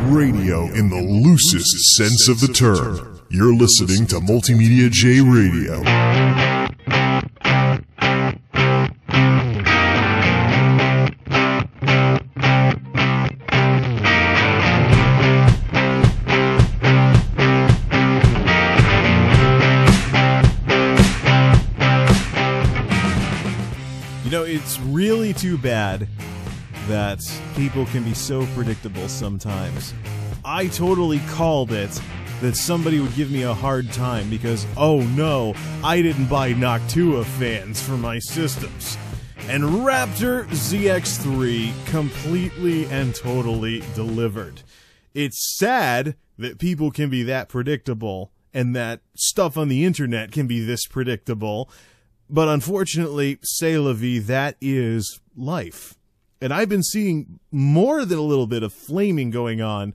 Radio in the loosest sense of the term. You're listening to MultimediaJay Radio. You know, it's really too bad that people can be so predictable sometimes. I totally called it that somebody would give me a hard time because, oh no, I didn't buy Noctua fans for my systems. And Raptor ZX3 completely and totally delivered. It's sad that people can be that predictable and that stuff on the internet can be this predictable, but unfortunately, c'est la vie, that is life. And I've been seeing more than a little bit of flaming going on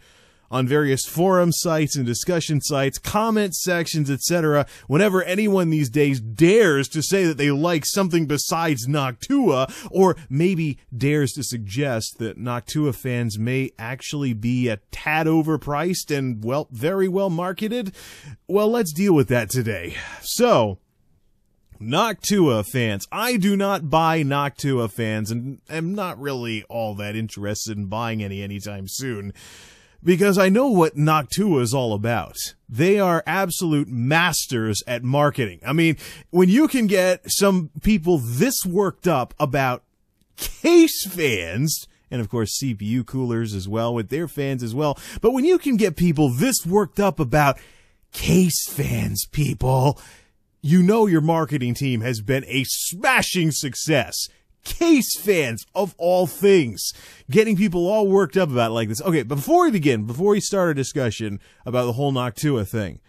various forum sites and discussion sites, comment sections, etc. whenever anyone these days dares to say that they like something besides Noctua, or maybe dares to suggest that Noctua fans may actually be a tad overpriced and, well, very well marketed. Well, let's deal with that today. So, Noctua fans. I do not buy Noctua fans and am not really all that interested in buying anytime soon because I know what Noctua is all about. They are absolute masters at marketing. I mean, when you can get some people this worked up about case fans, and of course CPU coolers as well with their fans as well, but when you can get people this worked up about case fans, people, you know your marketing team has been a smashing success. Case fans, of all things. Getting people all worked up about it like this. Okay, but before we start a discussion about the whole Noctua thing,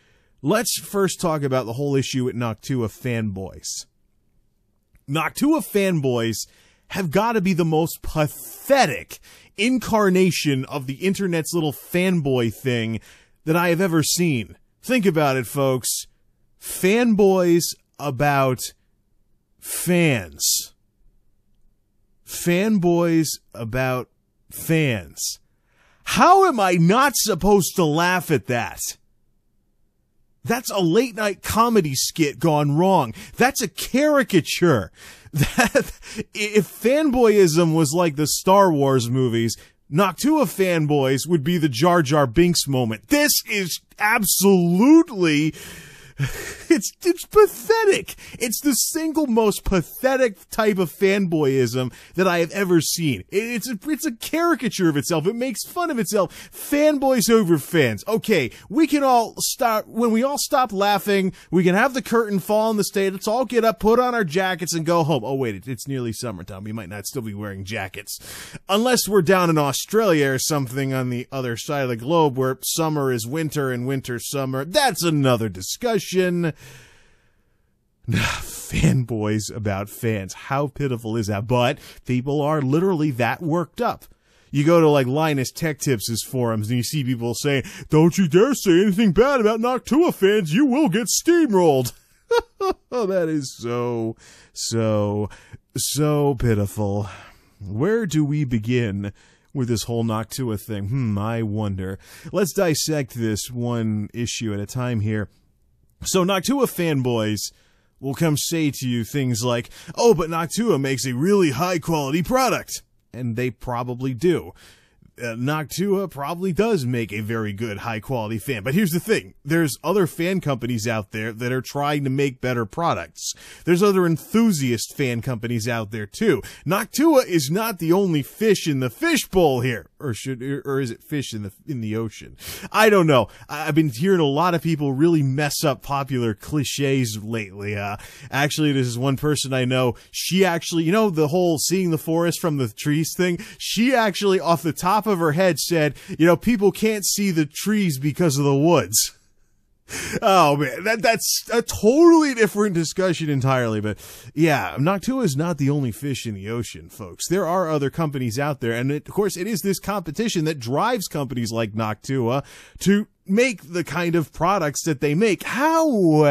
let's first talk about the whole issue with Noctua fanboys. Noctua fanboys have got to be the most pathetic incarnation of the internet's little fanboy thing that I have ever seen. Think about it, folks. Fanboys about fans. Fanboys about fans. How am I not supposed to laugh at that? That's a late night comedy skit gone wrong. That's a caricature. If fanboyism was like the Star Wars movies, Noctua fanboys would be the Jar Jar Binks moment. This is absolutely... It's pathetic. It's the single most pathetic type of fanboyism that I have ever seen. It's a caricature of itself. It makes fun of itself. Fanboys over fans. Okay, we can all start, when we all stop laughing, we can have the curtain fall on the stage. Let's all get up, put on our jackets, and go home. Oh, wait, it's nearly summertime. We might not still be wearing jackets. Unless we're down in Australia or something on the other side of the globe where summer is winter and winter's summer. That's another discussion. Fanboys about fans. How pitiful is that? But people are literally that worked up. You go to like Linus Tech Tips' forums and you see people saying, "Don't you dare say anything bad about Noctua fans. You will get steamrolled." Oh, that is so pitiful. Where do we begin with this whole Noctua thing? I wonder. Let's dissect this one issue at a time here. So Noctua fanboys will come say to you things like, "Oh, but Noctua makes a really high-quality product." And they probably do. Noctua probably does make a very good high-quality fan. But here's the thing. There's other fan companies out there that are trying to make better products. There's other enthusiast fan companies out there, too. Noctua is not the only fish in the fishbowl here. Or is it fish in the ocean? I don't know. I've been hearing a lot of people really mess up popular cliches lately. Actually, this is one person I know. She actually, you know, the whole seeing the forest from the trees thing? She actually, off the top of her head, said, you know, people can't see the trees because of the woods. Oh man, that's a totally different discussion entirely, but yeah, Noctua is not the only fish in the ocean, folks. There are other companies out there, and of course it is this competition that drives companies like Noctua to make the kind of products that they make. However,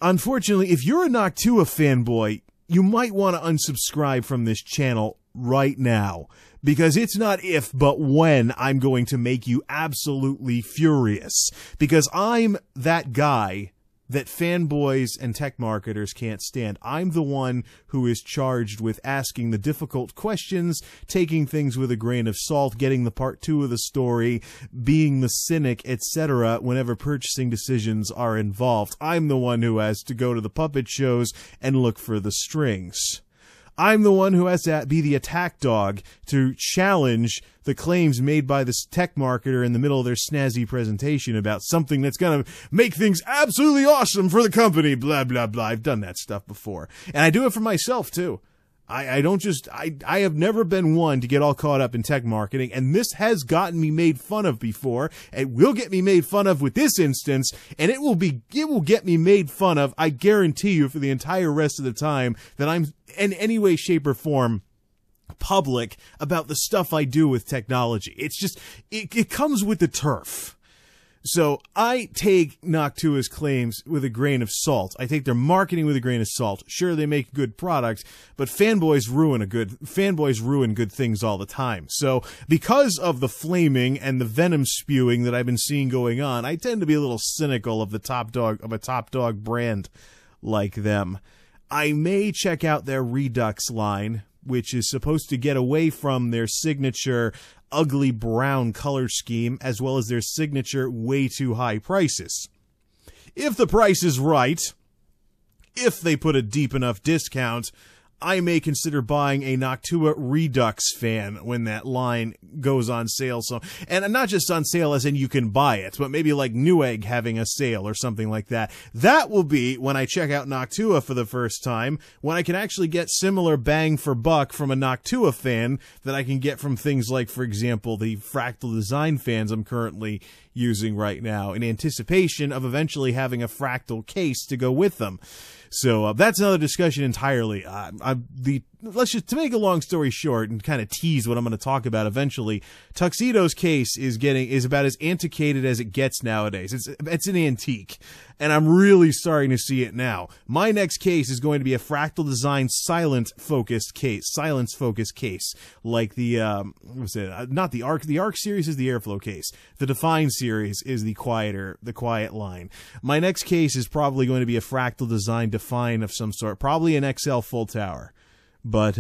unfortunately, if you're a Noctua fanboy, you might want to unsubscribe from this channel right now, Because it's not if, but when I'm going to make you absolutely furious. Because I'm that guy that fanboys and tech marketers can't stand. I'm the one who is charged with asking the difficult questions, taking things with a grain of salt, getting the part 2 of the story, being the cynic, etc. whenever purchasing decisions are involved. I'm the one who has to go to the puppet shows and look for the strings. I'm the one who has to be the attack dog to challenge the claims made by this tech marketer in the middle of their snazzy presentation about something that's going to make things absolutely awesome for the company, blah, blah, blah. I've done that stuff before. And I do it for myself, too. I have never been one to get all caught up in tech marketing, and this has gotten me made fun of before. It will get me made fun of with this instance, and it will get me made fun of, I guarantee you, for the entire rest of the time that I'm in any way, shape, or form public about the stuff I do with technology. It's just, it comes with the turf. So I take Noctua's claims with a grain of salt. I take their marketing with a grain of salt. Sure, they make good products, but fanboys ruin good things all the time. So because of the flaming and the venom spewing that I've been seeing going on, I tend to be a little cynical of a top dog brand like them. I may check out their Redux line, which is supposed to get away from their signature ugly brown color scheme, as well as their signature way too high prices. If the price is right, if they put a deep enough discount, I may consider buying a Noctua Redux fan when that line goes on sale. So, and not just on sale as in you can buy it, but maybe like Newegg having a sale or something like that. That will be when I check out Noctua for the first time, when I can actually get similar bang for buck from a Noctua fan that I can get from things like, for example, the Fractal Design fans I'm currently using right now, in anticipation of eventually having a fractal case to go with them. So that's another discussion entirely. Let's just, to make a long story short and kind of tease what I'm going to talk about eventually, Tuxedo's case is about as antiquated as it gets nowadays. It's an antique, and I'm really starting to see it now. My next case is going to be a Fractal Design silence focused case, like the not the Arc. The Arc series is the Airflow case. The Define series is the quiet line. My next case is probably going to be a Fractal Design Define of some sort, probably an XL full tower. But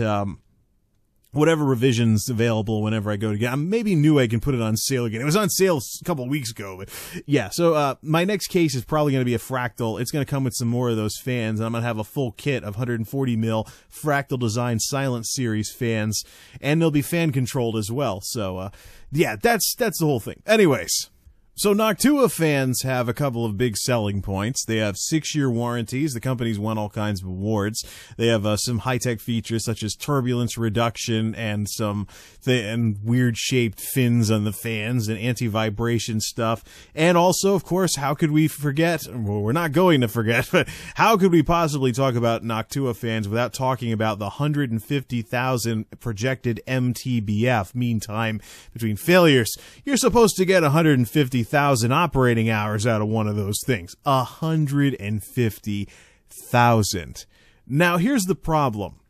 whatever revisions available whenever I go to get, maybe Newegg can put it on sale again. It was on sale a couple of weeks ago, but yeah. So my next case is probably going to be a Fractal. It's going to come with some more of those fans, and I'm going to have a full kit of 140 mil Fractal Design Silent Series fans, and they'll be fan controlled as well. So yeah, that's the whole thing. Anyways. So Noctua fans have a couple of big selling points. They have 6-year warranties. The company's won all kinds of awards. They have some high-tech features such as turbulence reduction and some weird-shaped fins on the fans and anti-vibration stuff. And also, of course, how could we forget? Well, we're not going to forget, but how could we possibly talk about Noctua fans without talking about the 150,000 projected MTBF, mean time between failures? You're supposed to get 150,000 operating hours out of one of those things. 150,000. Now, here's the problem.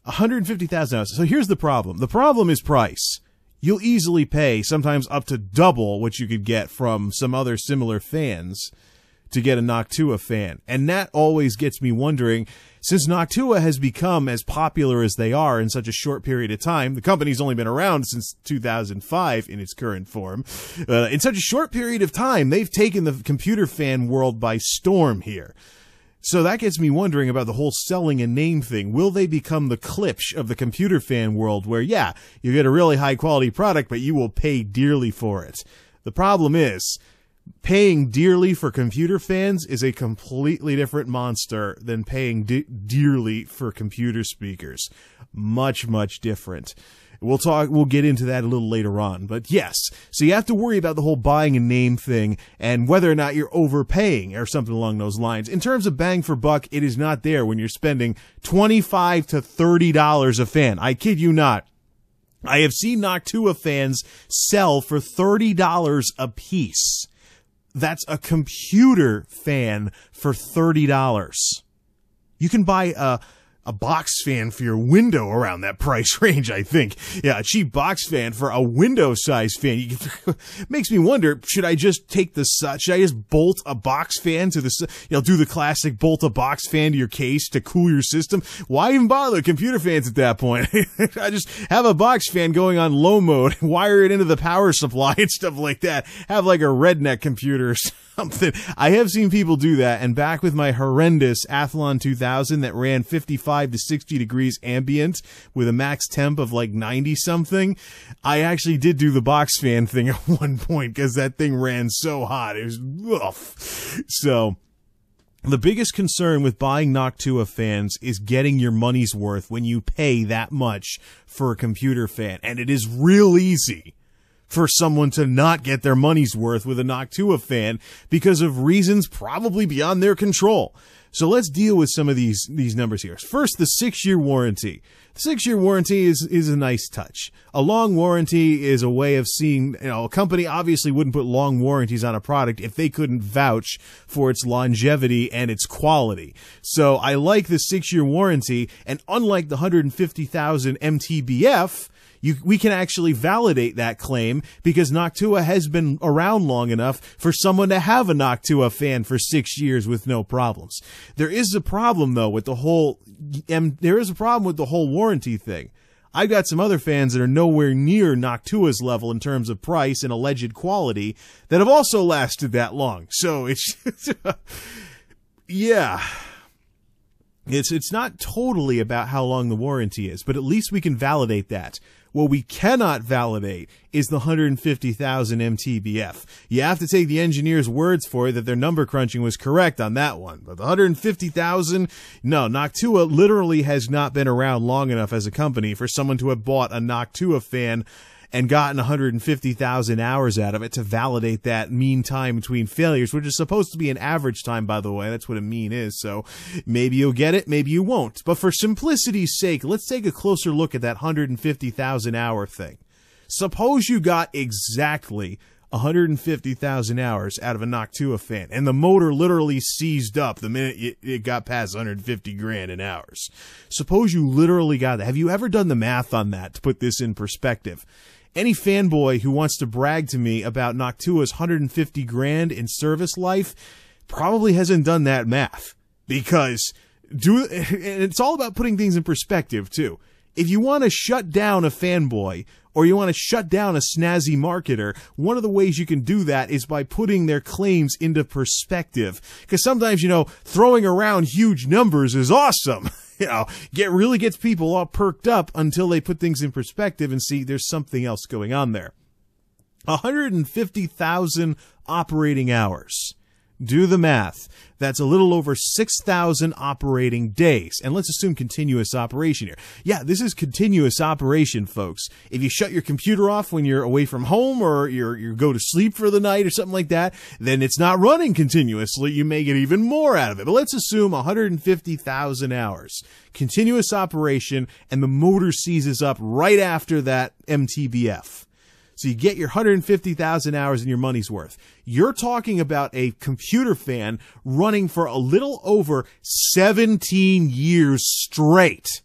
150,000 hours. So here's the problem. The problem is price. You'll easily pay sometimes up to double what you could get from some other similar fans to get a Noctua fan. And that always gets me wondering, since Noctua has become as popular as they are in such a short period of time, the company's only been around since 2005 in its current form, in such a short period of time, they've taken the computer fan world by storm here. So that gets me wondering about the whole selling a name thing. Will they become the Klipsch of the computer fan world where, yeah, you get a really high quality product, but you will pay dearly for it? The problem is, paying dearly for computer fans is a completely different monster than paying dearly for computer speakers. Much, much different. We'll get into that a little later on, but yes. So you have to worry about the whole buying a name thing and whether or not you're overpaying or something along those lines. In terms of bang for buck, it is not there when you're spending $25 to $30 a fan. I kid you not. I have seen Noctua fans sell for $30 a piece. That's a computer fan for $30. You can buy a box fan for your window around that price range, I think. Yeah, a cheap box fan for a window-sized fan. Makes me wonder, should I just should I just bolt a box fan to do the classic bolt a box fan to your case to cool your system? Why even bother computer fans at that point? I just have a box fan going on low mode, wire it into the power supply and stuff like that. Have like a redneck computer or something. I have seen people do that, and back with my horrendous Athlon 2000 that ran 55 to 60 degrees ambient with a max temp of like 90 something, I actually did do the box fan thing at one point because that thing ran so hot. It was rough. So the biggest concern with buying Noctua fans is getting your money's worth when you pay that much for a computer fan, and it is real easy for someone to not get their money's worth with a Noctua fan because of reasons probably beyond their control. So let's deal with some of these numbers here. First, the 6-year warranty. The 6-year warranty is a nice touch. A long warranty is a way of seeing, a company obviously wouldn't put long warranties on a product if they couldn't vouch for its longevity and its quality. So I like the 6-year warranty, and unlike the 150,000 MTBF, we can actually validate that claim because Noctua has been around long enough for someone to have a Noctua fan for 6 years with no problems. There is a problem though with the whole warranty thing. I've got some other fans that are nowhere near Noctua's level in terms of price and alleged quality that have also lasted that long. So it's yeah. It's not totally about how long the warranty is, but at least we can validate that. What we cannot validate is the 150,000 MTBF. You have to take the engineer's words for it that their number crunching was correct on that one. But the 150,000, no, Noctua literally has not been around long enough as a company for someone to have bought a Noctua fan and gotten 150,000 hours out of it to validate that mean time between failures, which is supposed to be an average time, by the way. That's what a mean is. So maybe you'll get it, maybe you won't. But for simplicity's sake, let's take a closer look at that 150,000 hour thing. Suppose you got exactly 150,000 hours out of a Noctua fan, and the motor literally seized up the minute it got past 150 grand in hours. Suppose you literally got that. Have you ever done the math on that to put this in perspective? Any fanboy who wants to brag to me about Noctua's 150 grand in service life probably hasn't done that math, because and it's all about putting things in perspective too. If you want to shut down a fanboy, or you want to shut down a snazzy marketer, one of the ways you can do that is by putting their claims into perspective. Because sometimes, throwing around huge numbers is awesome. Really gets people all perked up until they put things in perspective and see there's something else going on there. 150,000 operating hours. Do the math. That's a little over 6,000 operating days. And let's assume continuous operation here. Yeah, this is continuous operation, folks. If you shut your computer off when you're away from home, or you go to sleep for the night or something like that, then it's not running continuously. You may get even more out of it. But let's assume 150,000 hours. Continuous operation, and the motor seizes up right after that MTBF. So you get your 150,000 hours and your money's worth. You're talking about a computer fan running for a little over 17 years straight.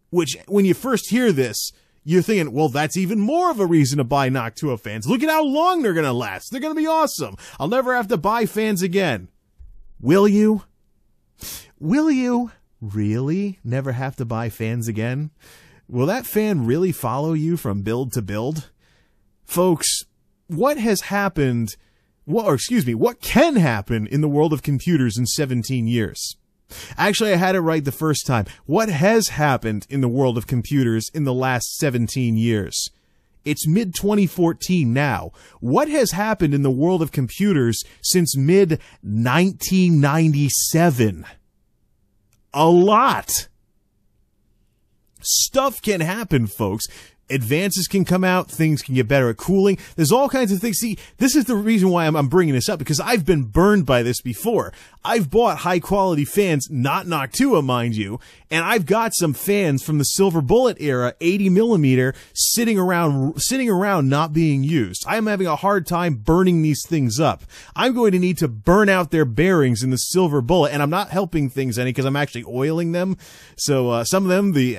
Which, when you first hear this, you're thinking, well, that's even more of a reason to buy Noctua fans. Look at how long they're going to last. They're going to be awesome. I'll never have to buy fans again. Will you? Will you really never have to buy fans again? Will that fan really follow you from build to build? Folks, what has happened, what can happen in the world of computers in 17 years? Actually, I had it right the first time. What has happened in the world of computers in the last 17 years? It's mid-2014 now. What has happened in the world of computers since mid-1997? A lot. Stuff can happen, folks. advances can come out, things can get better at cooling. There's all kinds of things. See, this is the reason why I'm bringing this up, because I've been burned by this before. I've bought high-quality fans, not Noctua, mind you, and I've got some fans from the Silver Bullet era, 80mm, sitting around not being used. I'm having a hard time burning these things up. I'm going to need to burn out their bearings in the Silver Bullet, and I'm not helping things any because I'm actually oiling them. So some of them, the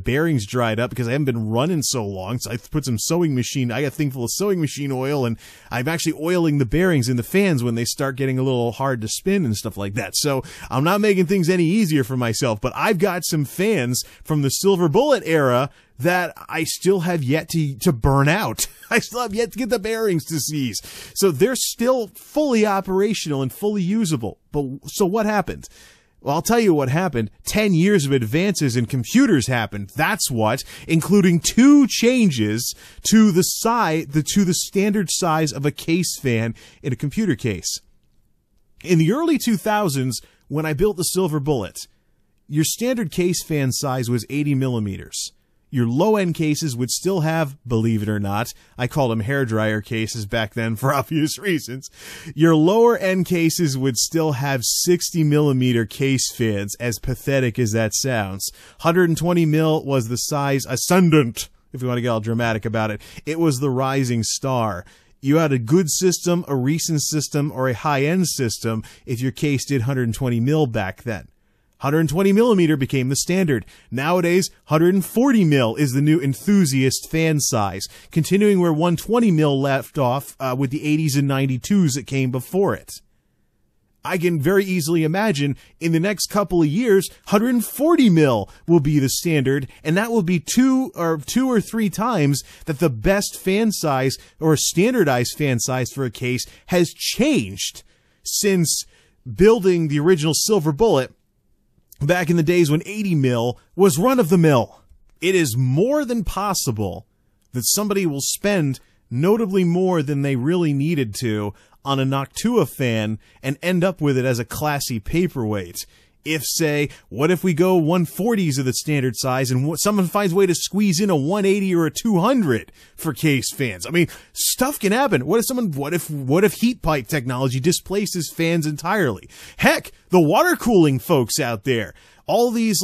bearings dried up because I haven't been running so long. So I put some I got a thing full of sewing machine oil, and I'm actually oiling the bearings in the fans when they start getting a little hard to spin and stuff like that. So I'm not making things any easier for myself, but I've got some fans from the Silver Bullet era that I still have yet to burn out. I still have yet to get the bearings to seize. So they're still fully operational and fully usable. But so what happened? Well, I'll tell you what happened. 10 years of advances in computers happened. That's what, including 2 changes to the standard size of a case fan in a computer case. In the early 2000s, when I built the Silver Bullet, your standard case fan size was 80mm. Your low-end cases would still have, believe it or not, I called them hairdryer cases back then for obvious reasons. Your lower-end cases would still have 60mm case fans, as pathetic as that sounds. 120mm was the size ascendant, if you want to get all dramatic about it. It was the rising star. You had a good system, a recent system, or a high-end system if your case did 120mm back then. 120mm became the standard. Nowadays, 140mm is the new enthusiast fan size, continuing where 120mm left off with the 80s and 92s that came before it. I can very easily imagine in the next couple of years, 140mm will be the standard, and that will be two or 3 times that the best fan size or standardized fan size for a case has changed since building the original Silver Bullet back in the days when 80mm was run-of-the-mill. It is more than possible that somebody will spend notably more than they really needed to on a Noctua fan and end up with it as a classy paperweight. If, say, what if we go 140s of the standard size and someone finds a way to squeeze in a 180 or a 200 for case fans? I mean, stuff can happen. What if heat pipe technology displaces fans entirely? Heck, the water cooling folks out there, all these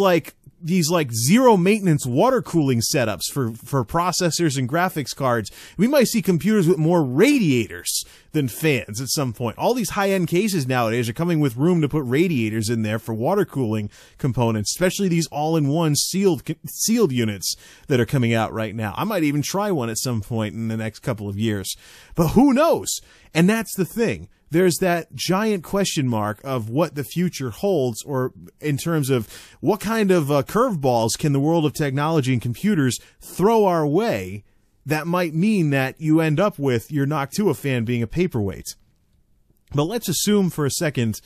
zero maintenance water cooling setups for processors and graphics cards. We might see computers with more radiators than fans at some point. All these high-end cases nowadays are coming with room to put radiators in there for water cooling components, especially these all-in-one sealed units that are coming out right now. I might even try one at some point in the next couple of years. But who knows? And that's the thing. There's that giant question mark of what the future holds, or in terms of what kind of curveballs can the world of technology and computers throw our way that might mean that you end up with your Noctua fan being a paperweight. But let's assume for a second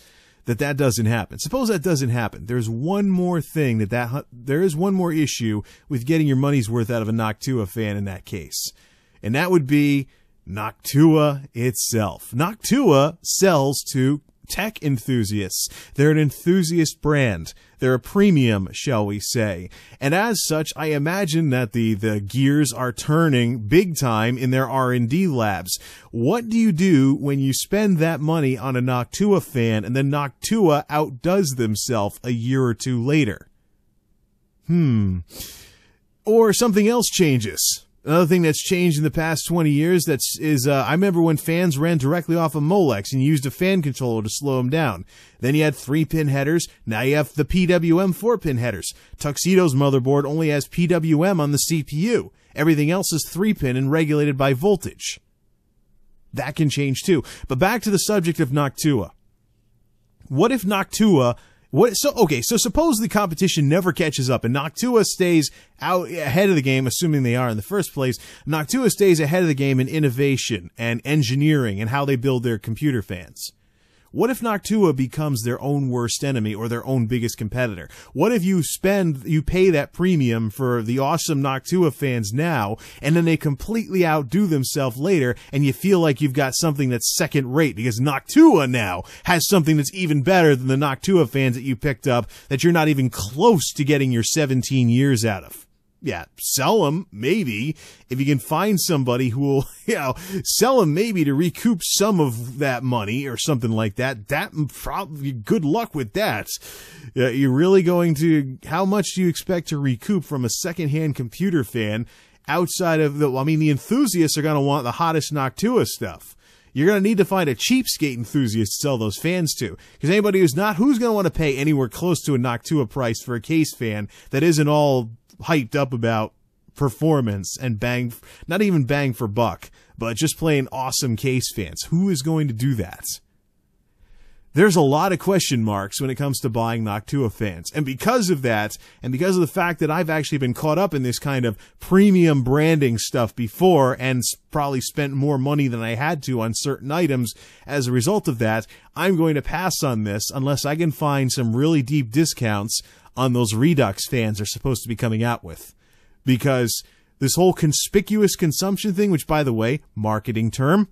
that doesn't happen. Suppose that doesn't happen. There's one more thing there is one more issue with getting your money's worth out of a Noctua fan in that case. And that would be Noctua itself. Noctua sells to tech enthusiasts. They're an enthusiast brand. They're a premium, shall we say. And as such, I imagine that the gears are turning big time in their R&D labs. What do you do when you spend that money on a Noctua fan and then Noctua outdoes themselves a year or 2 later? Or something else changes. Another thing that's changed in the past 20 years I remember when fans ran directly off a Molex and you used a fan controller to slow them down. Then you had 3-pin headers. Now you have the PWM 4-pin headers. Tuxedo's motherboard only has PWM on the CPU. Everything else is 3-pin and regulated by voltage. That can change too. But back to the subject of Noctua. What if Noctua... So suppose the competition never catches up and Noctua stays out ahead of the game, assuming they are in the first place. Noctua stays ahead of the game in innovation and engineering and how they build their computer fans. What if Noctua becomes their own worst enemy or their own biggest competitor? What if you pay that premium for the awesome Noctua fans now, and then they completely outdo themselves later, and you feel like you've got something that's second rate because Noctua now has something that's even better than the Noctua fans that you picked up that you're not even close to getting your 17 years out of? Yeah, sell them, maybe. If you can find somebody who will, sell them maybe to recoup some of that money or something like that, probably good luck with that. You're really going to, how much do you expect to recoup from a secondhand computer fan outside of the enthusiasts are going to want the hottest Noctua stuff. You're going to need to find a cheapskate enthusiast to sell those fans to. Because anybody who's going to want to pay anywhere close to a Noctua price for a case fan that isn't all hyped up about performance and not even bang for buck, but just plain awesome case fans. Who is going to do that? There's a lot of question marks when it comes to buying Noctua fans. And because of that, and because of the fact that I've actually been caught up in this kind of premium branding stuff before and probably spent more money than I had to on certain items as a result of that, I'm going to pass on this unless I can find some really deep discounts on those Redux fans are supposed to be coming out with. Because this whole conspicuous consumption thing, which, by the way, marketing term,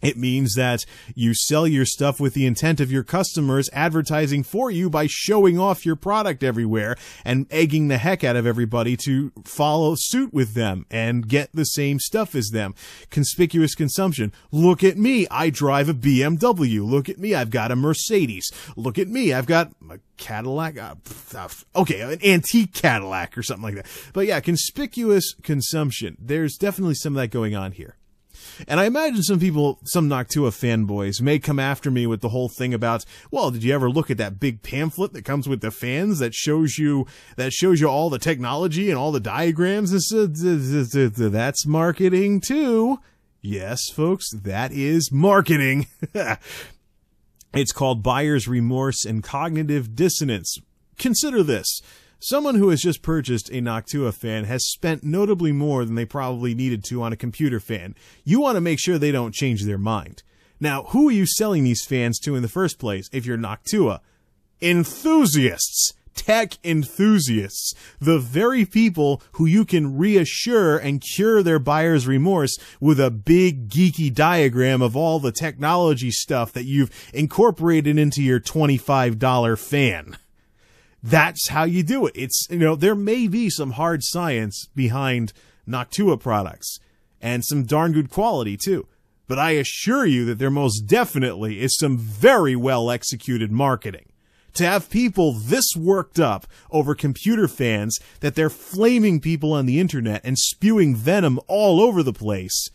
it means that you sell your stuff with the intent of your customers advertising for you by showing off your product everywhere and egging the heck out of everybody to follow suit with them and get the same stuff as them. Conspicuous consumption. Look at me. I drive a BMW. Look at me. I've got a Mercedes. Look at me. I've got a Cadillac. An antique Cadillac or something like that. But yeah, conspicuous consumption. There's definitely some of that going on here. And I imagine some Noctua fanboys may come after me with the whole thing about, well, did you ever look at that big pamphlet that comes with the fans that shows you all the technology and all the diagrams? That's marketing too. Yes, folks, that is marketing. It's called buyer's remorse and cognitive dissonance. Consider this. Someone who has just purchased a Noctua fan has spent notably more than they probably needed to on a computer fan. You want to make sure they don't change their mind. Now, who are you selling these fans to in the first place if you're Noctua? Enthusiasts. Tech enthusiasts. The very people who you can reassure and cure their buyer's remorse with a big geeky diagram of all the technology stuff that you've incorporated into your $25 fan. That's how you do it. It's, there may be some hard science behind Noctua products and some darn good quality too. But I assure you that there most definitely is some very well executed marketing. To have people this worked up over computer fans that they're flaming people on the internet and spewing venom all over the place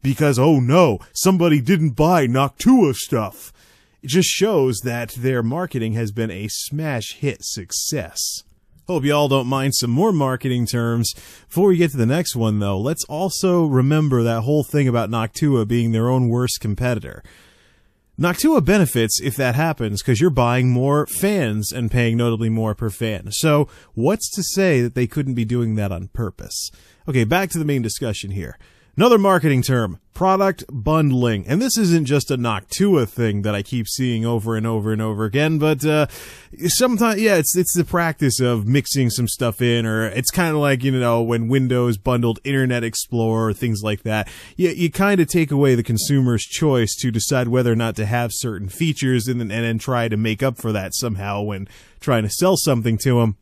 because, oh no, somebody didn't buy Noctua stuff. It just shows that their marketing has been a smash hit success. Hope y'all don't mind some more marketing terms. Before we get to the next one, though, let's also remember that whole thing about Noctua being their own worst competitor. Noctua benefits if that happens because you're buying more fans and paying notably more per fan. So what's to say that they couldn't be doing that on purpose? Okay, back to the main discussion here. Another marketing term, product bundling. And this isn't just a Noctua thing that I keep seeing over and over and over again, but sometimes, yeah, it's the practice of mixing some stuff in, or it's kind of like, when Windows bundled Internet Explorer or things like that. You kind of take away the consumer's choice to decide whether or not to have certain features and then try to make up for that somehow when trying to sell something to them.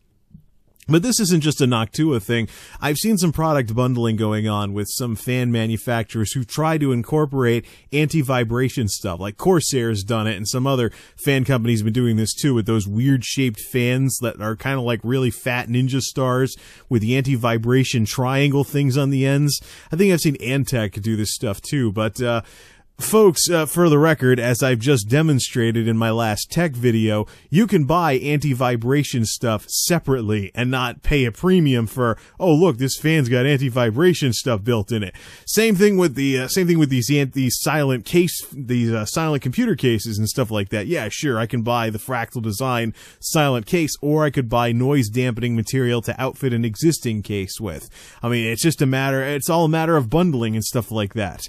But this isn't just a Noctua thing. I've seen some product bundling going on with some fan manufacturers who try to incorporate anti-vibration stuff, like Corsair's done it, and some other fan companies have been doing this too, with those weird-shaped fans that are kind of like really fat ninja stars with the anti-vibration triangle things on the ends. I think I've seen Antec do this stuff too, but folks, for the record, as I've just demonstrated in my last tech video, you can buy anti-vibration stuff separately and not pay a premium for, oh look, this fan's got anti-vibration stuff built in it. Same thing with these silent silent computer cases and stuff like that. Yeah, sure, I can buy the Fractal Design silent case, or I could buy noise dampening material to outfit an existing case with. I mean, it's all a matter of bundling and stuff like that.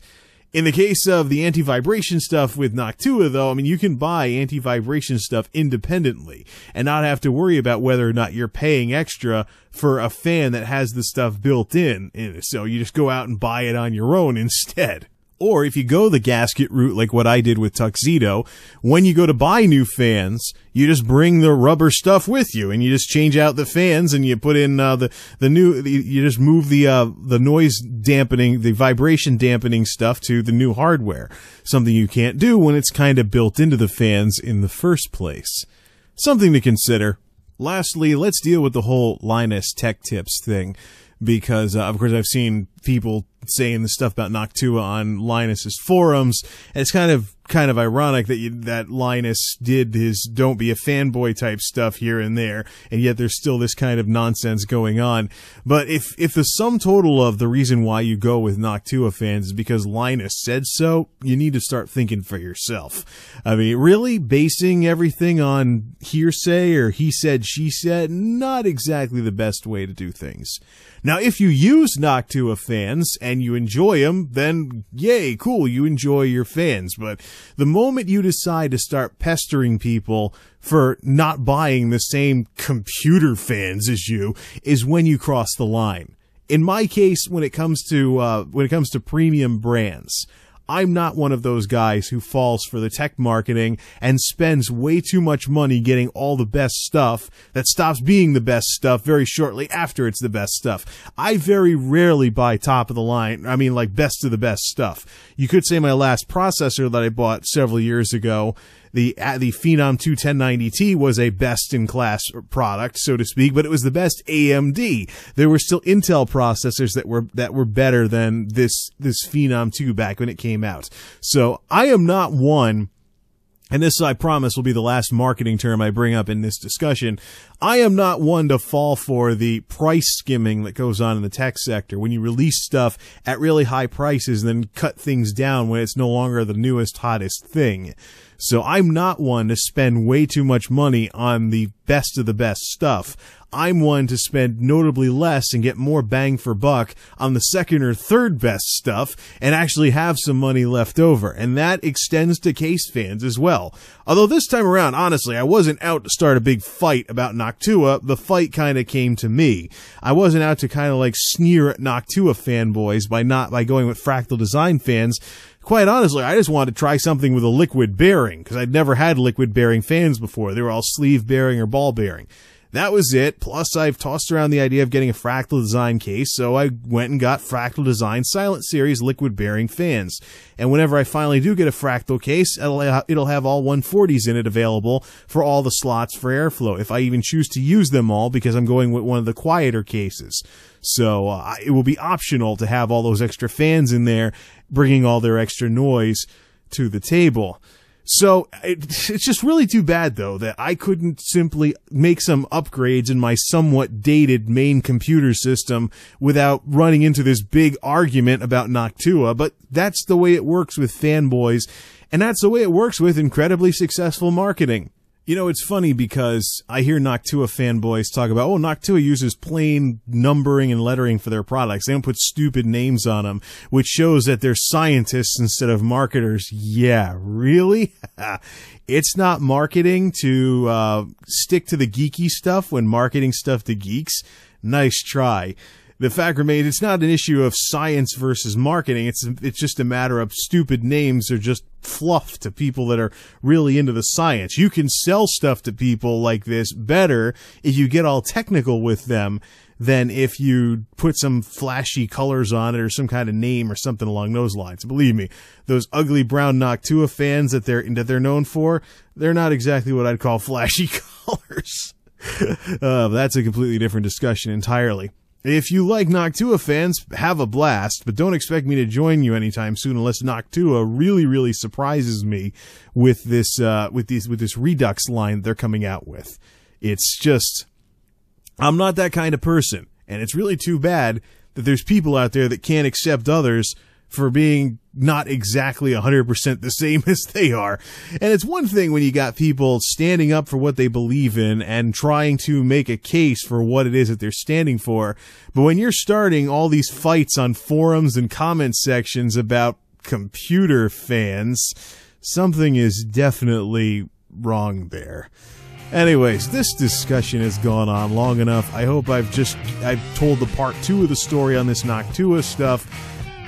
In the case of the anti-vibration stuff with Noctua, though, I mean, you can buy anti-vibration stuff independently and not have to worry about whether or not you're paying extra for a fan that has the stuff built in. So you just go out and buy it on your own instead. Or if you go the gasket route like what I did with Tuxedo, when you go to buy new fans, you just bring the rubber stuff with you, and you just change out the fans, and you put in you just move the noise dampening, the vibration dampening stuff to the new hardware. Something you can't do when it's kind of built into the fans in the first place. Something to consider. Lastly, let's deal with the whole Linus Tech Tips thing, because of course I've seen people saying the stuff about Noctua on Linus's forums, and it's kind of ironic that Linus did his don't be a fanboy type stuff here and there, and yet there's still this kind of nonsense going on. But if the sum total of the reason why you go with Noctua fans is because Linus said so, you need to start thinking for yourself. I mean, really basing everything on hearsay or he said, she said, not exactly the best way to do things. Now, if you use Noctua fans and you enjoy them, then yay, cool, you enjoy your fans. But the moment you decide to start pestering people for not buying the same computer fans as you is when you cross the line. In my case, when it comes to premium brands, I'm not one of those guys who falls for the tech marketing and spends way too much money getting all the best stuff that stops being the best stuff very shortly after it's the best stuff. I very rarely buy top of the line, I mean like best of the best stuff. You could say my last processor that I bought several years ago, the Phenom 2 1090T was a best-in-class product, so to speak, but it was the best AMD. There were still Intel processors that were better than this Phenom 2 back when it came out. So I am not one, and this I promise will be the last marketing term I bring up in this discussion, I am not one to fall for the price skimming that goes on in the tech sector. When you release stuff at really high prices, then cut things down when it's no longer the newest, hottest thing. So I'm not one to spend way too much money on the best of the best stuff. I'm one to spend notably less and get more bang for buck on the second or third best stuff and actually have some money left over. And that extends to case fans as well. Although this time around, honestly, I wasn't out to start a big fight about Noctua. The fight kind of came to me. I wasn't out to kind of like sneer at Noctua fanboys by going with fractal design fans. Quite honestly, I just wanted to try something with a liquid bearing, because I'd never had liquid bearing fans before. They were all sleeve bearing or ball bearing. That was it. Plus, I've tossed around the idea of getting a fractal design case, so I went and got fractal design Silent Series liquid bearing fans. And whenever I finally do get a fractal case, it'll have all 140s in it available for all the slots for airflow, if I even choose to use them all, because I'm going with one of the quieter cases. So it will be optional to have all those extra fans in there, bringing all their extra noise to the table. So it's just really too bad, though, that I couldn't simply make some upgrades in my somewhat dated main computer system without running into this big argument about Noctua. But that's the way it works with fanboys, and that's the way it works with incredibly successful marketing. You know, it's funny because I hear Noctua fanboys talk about, oh, Noctua uses plain numbering and lettering for their products. They don't put stupid names on them, which shows that they're scientists instead of marketers. Yeah, really? It's not marketing to stick to the geeky stuff when marketing stuff to geeks. Nice try. The fact remains, it's not an issue of science versus marketing. It's just a matter of stupid names are just fluff to people that are really into the science. You can sell stuff to people like this better if you get all technical with them than if you put some flashy colors on it or some kind of name or something along those lines. Believe me, those ugly brown Noctua fans that they're known for, they're not exactly what I'd call flashy colors. That's a completely different discussion entirely. If you like Noctua fans, have a blast, but don't expect me to join you anytime soon unless Noctua really, really surprises me with this Redux line they're coming out with. It's just, I'm not that kind of person, and it's really too bad that there's people out there that can't accept others for being not exactly 100% the same as they are. And it's one thing when you got people standing up for what they believe in and trying to make a case for what it is that they're standing for. But when you're starting all these fights on forums and comment sections about computer fans, something is definitely wrong there. Anyways, this discussion has gone on long enough. I hope I've told the part 2 of the story on this Noctua stuff.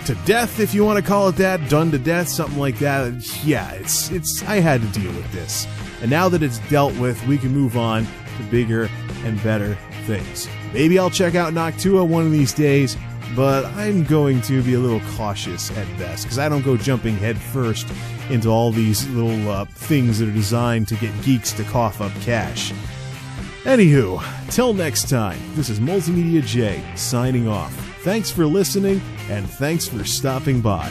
to death, if you want to call it that, done to death, something like that. Yeah, it's I had to deal with this. And now that it's dealt with, we can move on to bigger and better things. Maybe I'll check out Noctua one of these days, but I'm going to be a little cautious at best, because I don't go jumping head first into all these little things that are designed to get geeks to cough up cash. Anywho, till next time, this is MultimediaJay signing off. Thanks for listening, and thanks for stopping by.